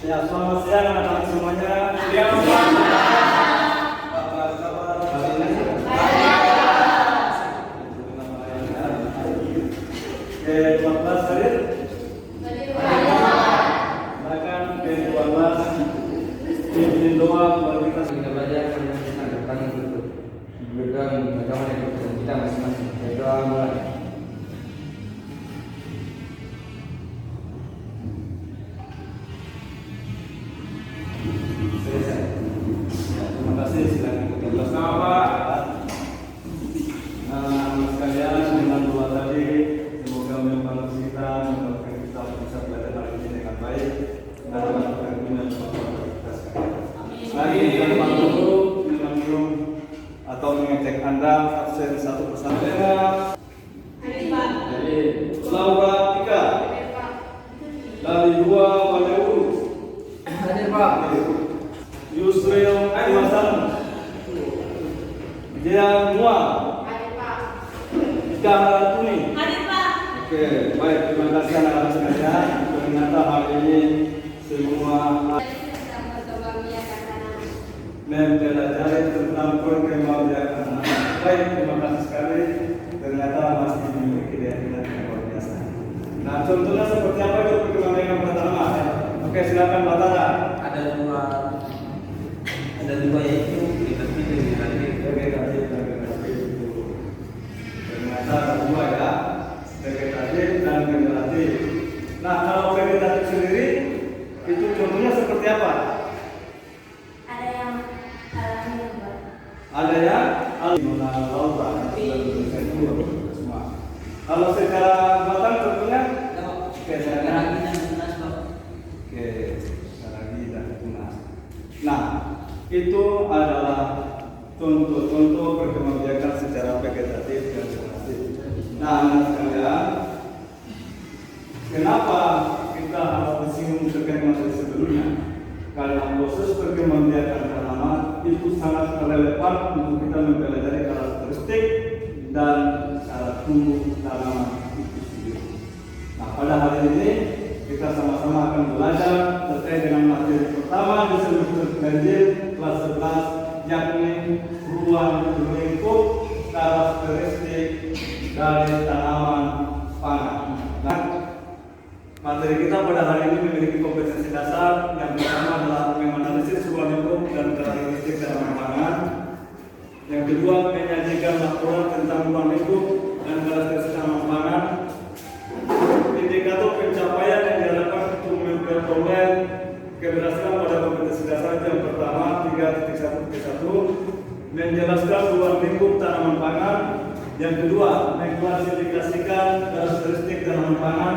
Ya, selamat siang anak-anak semuanya. Siang semuanya. Apa kabar hari ini? Oke, 14 hadir. Silakan ke-12 pimpin doa buat kita. Kita belajar tentang depan untuk berdoa agama dan kepercayaan kita masing-masing. Doa mulai. Terima kasih. Silakan ke-13. Nama Pak. Anak sekalian, dengan doa tadi semoga membantu kita bisa belajar hari ini dengan baik dan melakukan guna kita sekalian. Lagi tanpa dulu memanggil atau mengecek Anda absen satu persatu. Jadi Laura Tika dari 2 Valeu. Hadir Pak. Yusril Iwasan, Dia Mua, Ika Tuni. Oke, baik, terima kasih anak-anak sekalian. Ternyata hari ini semua mempelajari tentang perkembangan anak. Baik, terima kasih sekali. Ternyata masih memiliki keyakinan yang luar biasa. Nah, contohnya seperti apa itu perkembangan pada tanaman? Oke, silakan Pak Tara. Ada dua yaitu vegetatif dan vegetatif. Vegetatif itu ternyata ada 2 ya, vegetatif dan generatif. Nah, kalau vegetatif sendiri itu contohnya seperti apa? Ada yang alami, Pak. Ada yang Laura, semua. Kalau secara batang contohnya, oke, secara gigi dan tunas. Nah, itu adalah contoh-contoh perkembangbiakan secara vegetatif dan generatif. Nah, anak sekalian, kenapa kita harus bersinggung terkait materi sebelumnya? Karena proses perkembangbiakan tanaman itu sangat relevan untuk kita mempelajari karakteristik dan cara tumbuh tanaman itu sendiri. Nah, pada hari ini kita sama-sama akan belajar terkait dengan materi pertama di semester ganjil kelas 11, yakni ruang lingkup karakteristik dari tanaman pangan. Nah, materi kita pada hari ini memiliki kompetensi dasar. Yang pertama adalah menganalisis ruang lingkup dan karakteristik tanaman pangan. Yang kedua, menyajikan laporan tentang ruang lingkup dan karakteristik tanaman pangan. Indikator pencapaian yang diharapkan untuk memperoleh keberhasilan pada kompetensi dasar yang pertama 3.1.1 menjelaskan ruang lingkup tanaman pangan. Yang kedua, mengklasifikasikan karakteristik tanaman pangan.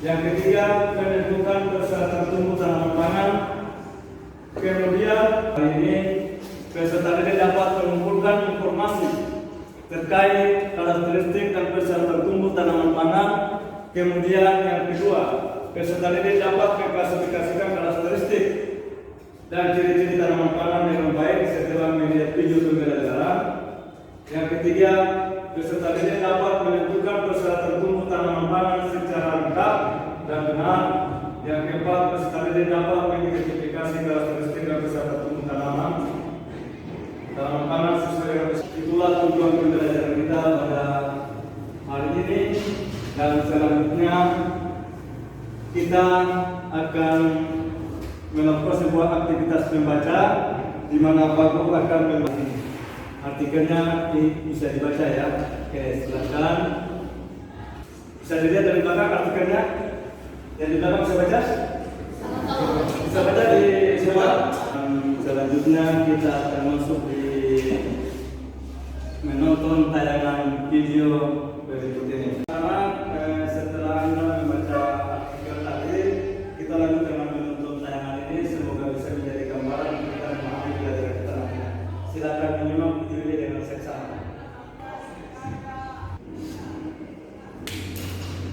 Yang ketiga, menentukan persyaratan tumbuh tanaman pangan. Kemudian hari ini peserta didik dapat mengumpulkan informasi terkait karakteristik dan persyaratan tumbuh tanaman pangan. Kemudian yang kedua, peserta didik dapat mengklasifikasikan karakteristik dan ciri-ciri tanaman pangan dengan baik setelah melihat video pembelajaran. Yang ketiga, peserta didik dapat menentukan persyaratan tumbuh tanaman pangan secara lengkap dan benar. Yang keempat, peserta didik dapat mengidentifikasi karakteristik dan persyaratan tumbuh tanaman pangan sesuai dengan itulah tujuan pembelajaran kita pada hari ini. Dan selanjutnya kita akan melakukan sebuah aktivitas membaca di mana Pak Guru akan membaca artikelnya. Bisa dibaca ya. Oke, silakan. Bisa dilihat dari belakang artikelnya. Yang di belakang bisa baca? Bisa baca di semua. Selanjutnya kita akan masuk di menonton tayangan video berikut ini. Setelah Anda membaca artikel tadi, kita lanjut dengan menonton tayangan ini. Semoga bisa menjadi gambaran untuk kita memahami pelajaran kita nanti. Silakan menyimak video ini dengan seksama.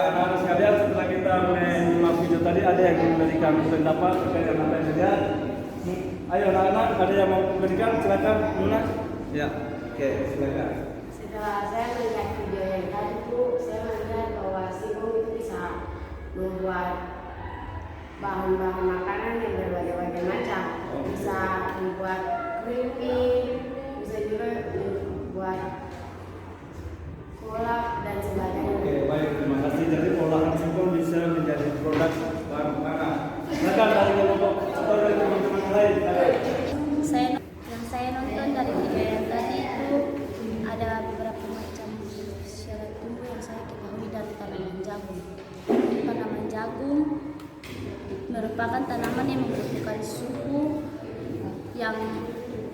Anak-anak sekalian, setelah kita menyimak video tadi, ada yang memberikan pendapat terkait dengan apa yang dilihat? Ayo anak-anak, ada yang mau memberikan? Silakan, Luna. Ya, oke, silakan. Setelah saya melihat video yang tadi, Bu, saya melihat bahwa singkong itu bisa membuat bahan-bahan makanan yang tanaman yang membutuhkan suhu yang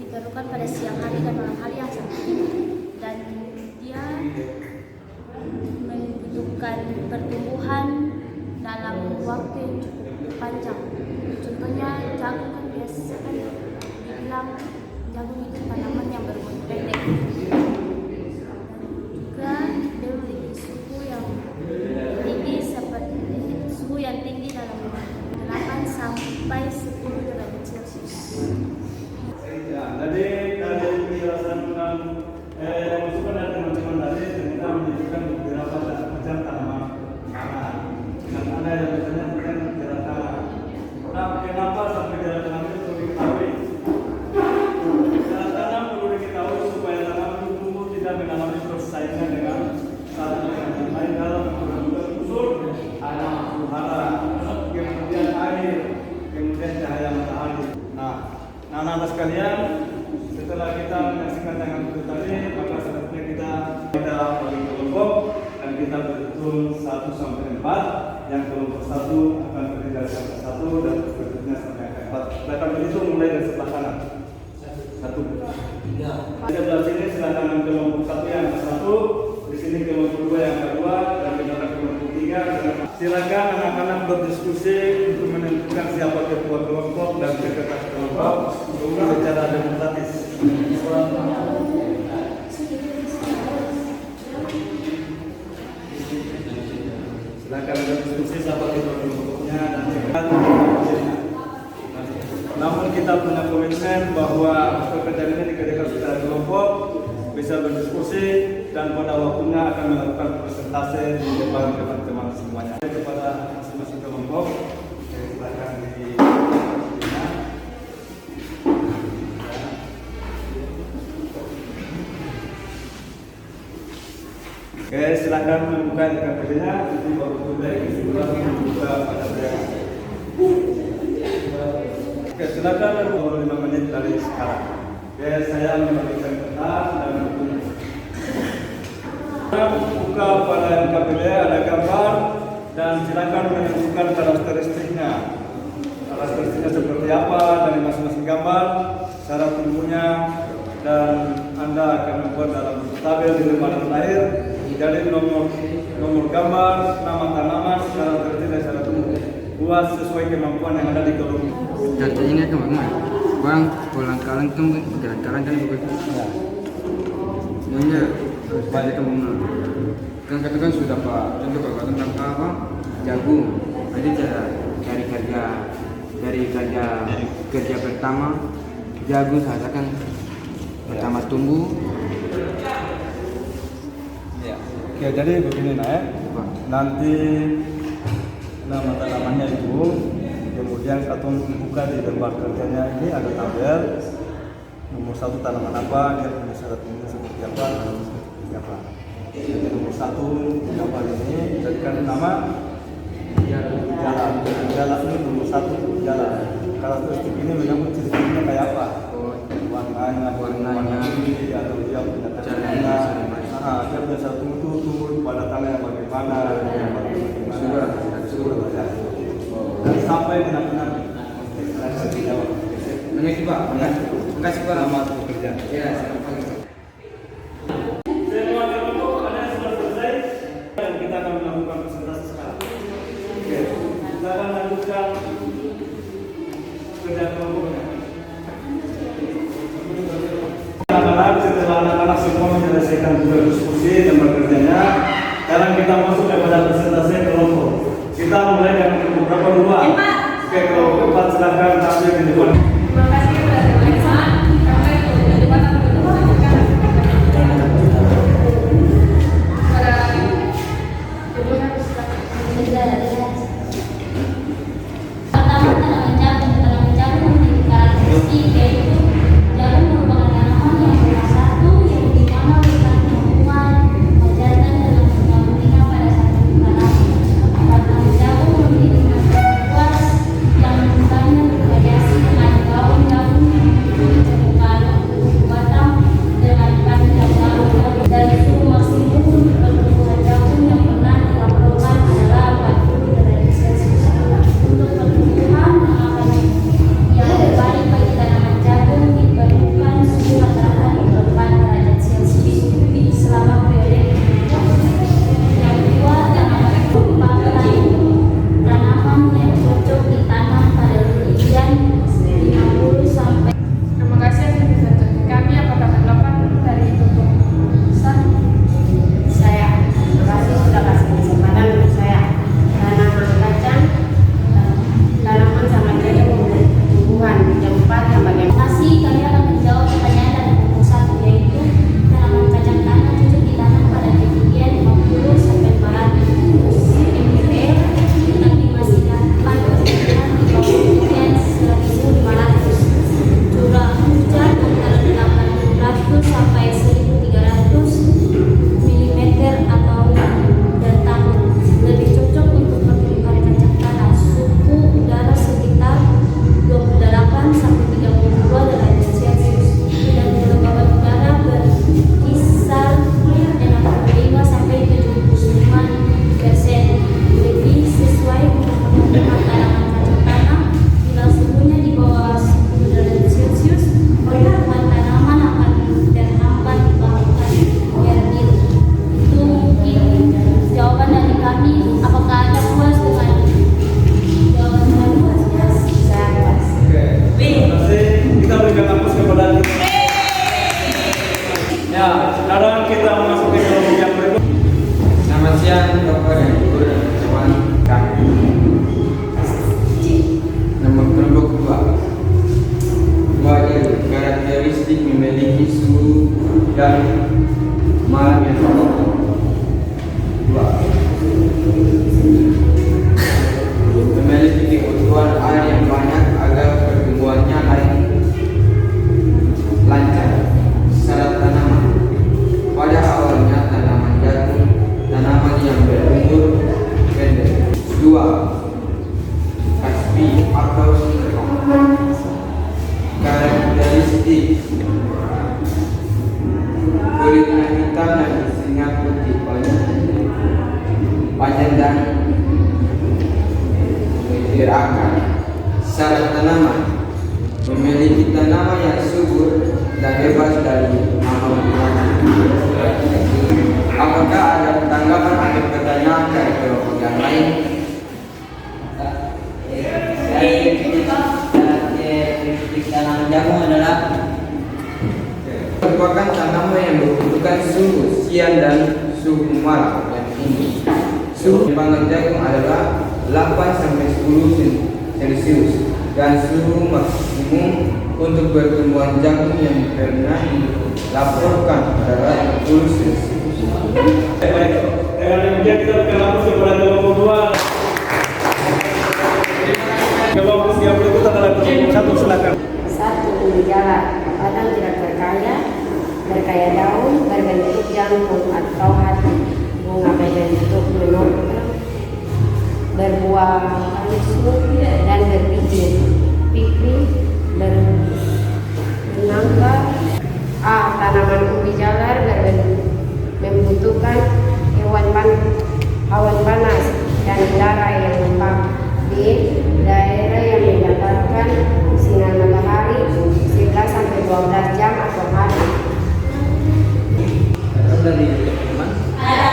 diperlukan pada siang hari dan malam hari yang sangat tinggi, dan dia membutuhkan pertumbuhan dalam waktu yang cukup panjang. Contohnya jagung kan biasa kan dibilang jagung itu tanaman yang berumur pendek, dan juga dia memiliki suhu yang tinggi dalam 8 sampai 10 derajat Celcius. Ya, jadi dari penjelasan masukan dari teman-teman tadi kita menunjukkan beberapa macam tanaman pangan. Dan ada yang misalnya bukan jalan tanah. Nah, kenapa sampai jalan tanah itu perlu diketahui? Jalan tanah perlu diketahui supaya tanaman itu tumbuh tidak mengalami persaingan dengan satu dengan lain dalam membentuk unsur hara, kemudian air, kemudian cahaya matahari. Nah, anak-anak sekalian, setelah kita menyaksikan dengan itu tadi, maka selanjutnya kita bagi kelompok dan kita berhitung 1 sampai 4. Yang kelompok 1 akan berdiri dari sampai 1 dan selanjutnya sampai 4. Kita akan berhitung mulai dari sebelah kanan. 1. Di sebelah sini silakan kelompok 1 yang ke-1, di sini kelompok 2 yang kedua, dan kita akan kelompok 3. Silakan anak-anak berdiskusi untuk menentukan siapa ketua kelompok dan sekretaris kelompok secara demokratis. Silakan berdiskusi siapa ketua kelompoknya dan sekretaris. Namun kita punya komitmen bahwa pekerjaan ini dikerjakan secara kelompok, bisa berdiskusi, dan pada waktunya akan melakukan presentasi di depan teman-teman semuanya. Kepada masing-masing kelompok, silakan di Oke, silakan membuka KTP-nya, nanti baru mulai membuka pada saya. Oke, silakan 25 menit dari sekarang. Oke, saya memberikan kertas dan buka pada KPD ada gambar dan silakan menentukan karakteristiknya. Karakteristiknya seperti apa dari masing-masing gambar, cara tumbuhnya, dan Anda akan membuat dalam tabel di lembaran terakhir. Jadi nomor gambar, nama tanaman, karakteristik dan cara tumbuh. Buat sesuai kemampuan yang ada di kolom. Contohnya kan bagaimana? Bang, kolang-kalang kan berjalan-jalan kan begitu. Sebenarnya banyak teman. Kan katakan sudah Pak, contoh kalau tentang apa? Jagung. Nanti cara cari kerja pertama jagung saja kan pertama tumbuh. Ya. Oke, jadi begini nanti nama tanamannya itu, kemudian satu buka di lembar kerjanya ini ada tabel nomor 1 tanaman apa, dia punya syarat tumbuh seperti apa, seperti apa. Jadi nomor 1 gambar ini jadikan nama jalan ini nomor 1 jalan. Karakteristik ini menyambut ciri-cirinya kayak apa? Warnanya, atau dia punya caranya. Dia punya satu tumbuh pada tanah yang bagaimana, dan sampai benar-benar Mengerti Pak? Terima kasih Pak. selamat bekerja. Ya. Semua kelompok ada yang sudah selesai dan kita akan melakukan presentasi sekarang. Oke, kita akan lanjutkan kerja kelompoknya. Anak-anak setelah anak-anak semua menyelesaikan tugas diskusi dan bekerjanya, sekarang kita masuk kepada presentasi kelompok. Kita mulai dengan kelompok berapa duluan? Oke, kelompok 4 silakan tampil di depan. Terima kasih kepada teman-teman. Kami berdebat pertama, tanaman jagung memiliki karakteristik yaitu jagung merupakan tanaman yang nomor 1 yang dimana memberikan kemampuan menjadikan dalam penggabungan pada satu tanaman. Tanaman jagung memiliki manfaat luas yang misalnya bervariasi dengan tanaman, memiliki tanaman yang subur dan bebas dari hama penyakit. Apakah ada tanggapan atau pertanyaan dari kelompok yang lain? Tanaman jagung adalah merupakan tanaman yang membutuhkan suhu siang dan suhu malam yang tinggi. Suhu pangan jagung adalah 8 sampai 10 Celcius dan suhu maksimum untuk pertumbuhan jagung yang pernah dilaporkan adalah 10 Celcius. Baik, dengan demikian kita berlaku kepada kelompok 2. Kelompok yang berikut adalah kelompok 1, silakan. 1. Gejala batang tidak berkaya daun, berbentuk jantung atau hati, bunga berbentuk menonjol, berbuah palsu dan berbiji, pikir bernangka. A. Tanaman ubi jalar membutuhkan awan panas dan udara yang lembab. B. Daerah yang mendapatkan sinar matahari 11 sampai 12 jam atau hari. dari teman. Ada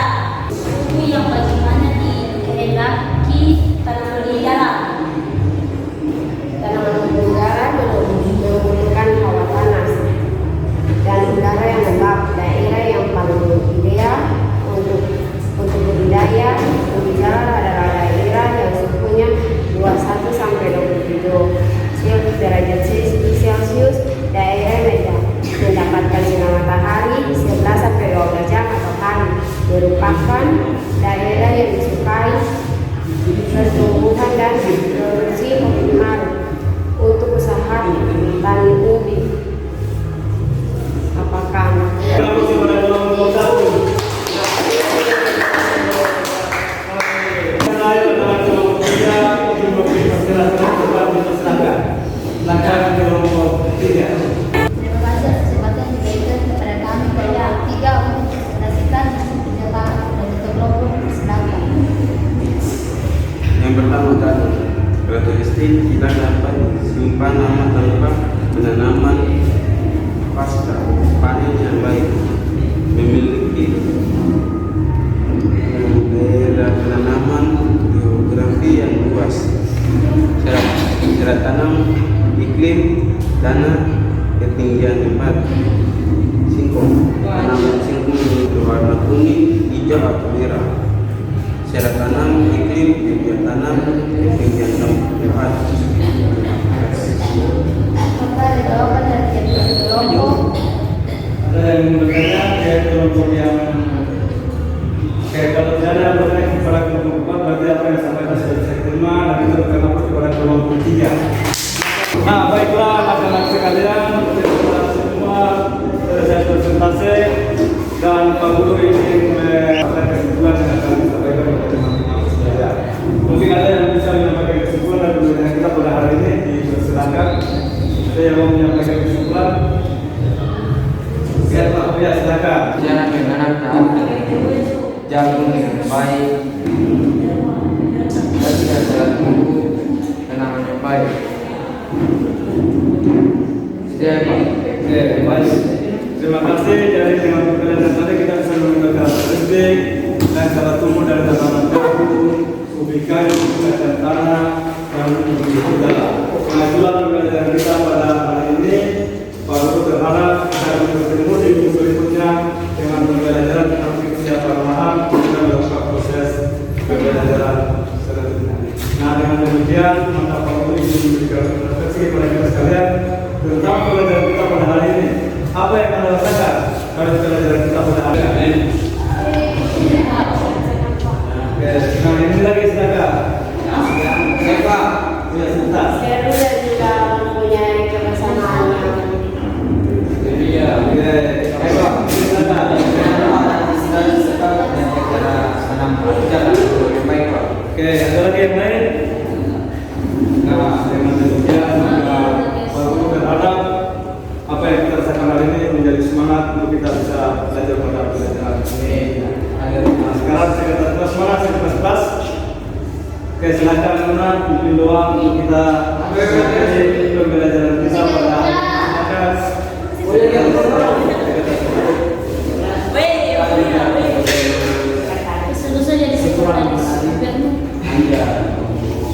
suhu yang bagaimana dikehendaki tanaman di dalam. Tanaman ubi jalar membutuhkan hawa panas dan udara yang lembab. Daerah yang paling ideal untuk budidaya ubi jalar adalah daerah yang suhunya 21 sampai 27 derajat Celcius. Daerah mendapatkan sinar matahari 11 sampai 12 jam atau hari, merupakan daerah yang disukai pertumbuhan dan produksi optimal untuk usaha tani ubi. Apakah Berlaku kepada kelompok 1. Saya adalah kelompok 3 untuk memberi penjelasan tentang silakan. Silakan kelompok 3. Terima kasih atas kesempatan yang diberikan kepada kami kelompok 3 untuk mempresentasikan hasil pernyataan dari kelompok silakan. Yang pertama tadi, karakteristik kita dapat simpan nama tanpa penanaman pasca panen yang baik, memiliki daerah penanaman geografi yang luas, syarat tanam, iklim, tanah, ketinggian tempat, singkong, tanaman singkong berwarna kuning, hijau atau merah. Syarat tanam, iklim, media tanam, ketinggian tempat. Apakah ada jawaban dari kelompok? Ada yang bertanya ke kelompok yang kalau tidak ada bertanya kepada kelompok 4, berarti apa yang disampaikan sudah saya terima dan kita bertanya kepada kelompok 3. Nah, baiklah anak-anak sekalian, teman-teman semua, saya presentasi dan Pak Guru ingin menyampaikan kesimpulan yang akan disampaikan kepada teman-teman sekalian. Mungkin ada yang bisa menyampaikan kesimpulan dan kemudian kita pada hari ini dipersilakan. Saya mau menyampaikan kesimpulan. Siapa? Ya, silakan. Cara menanam jagung dengan baik dan tidak salah tunggu tanaman yang baik. Siapa? Oke, baik. Terima kasih. Jadi dengan penjelasan tadi kita bisa mengenal karakteristik dan cara tumbuh dari tanaman jagung, ubi kayu, kacang tanah, dan ubi udara. Nah, itulah pembelajaran kita pada hari ini. Pak Guru berharap kita bisa bertemu di minggu berikutnya dengan pembelajaran tentang kesiapan lahan dan melakukan proses pembelajaran selanjutnya. Nah, dengan demikian maka Pak Guru ingin memberikan refleksi kepada kita sekalian tentang pembelajaran kita pada hari ini. Apa yang Anda rasakan dari pembelajaran kita pada hari ini? Oke, nah ini lagi silakan. Siapa? Ya, sebentar. seru dan juga mempunyai kebersamaan yang Iya, oke. Ayo, silakan. Oke, ada lagi yang lain? Nah, dengan demikian maka Pak Guru berharap apa yang kita rasakan hari ini menjadi semangat untuk kita bisa belajar pada pelajaran ini. Nah, sekarang saya kata semangat, saya kelas. Oke, silakan Nona, pimpin doa untuk kita Jadi pembelajaran kita pada maka Selesai jadi sekolah di Supernu.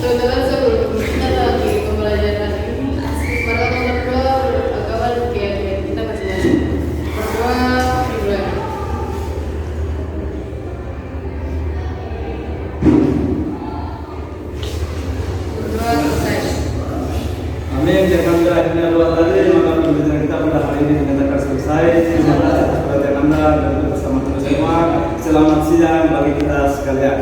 Teman-teman sebelum kita lagi pembelajaran ini, pertama berdoa beragama keyakinan kita masing-masing. Berdoa dimulai. Berdoa selesai. Amin. Jangan berakhirnya doa tadi, maka pembelajaran kita pada hari ini dinyatakan selesai. Terima kasih atas perhatian Anda dan bersama-sama semua. Selamat siang bagi kita sekalian.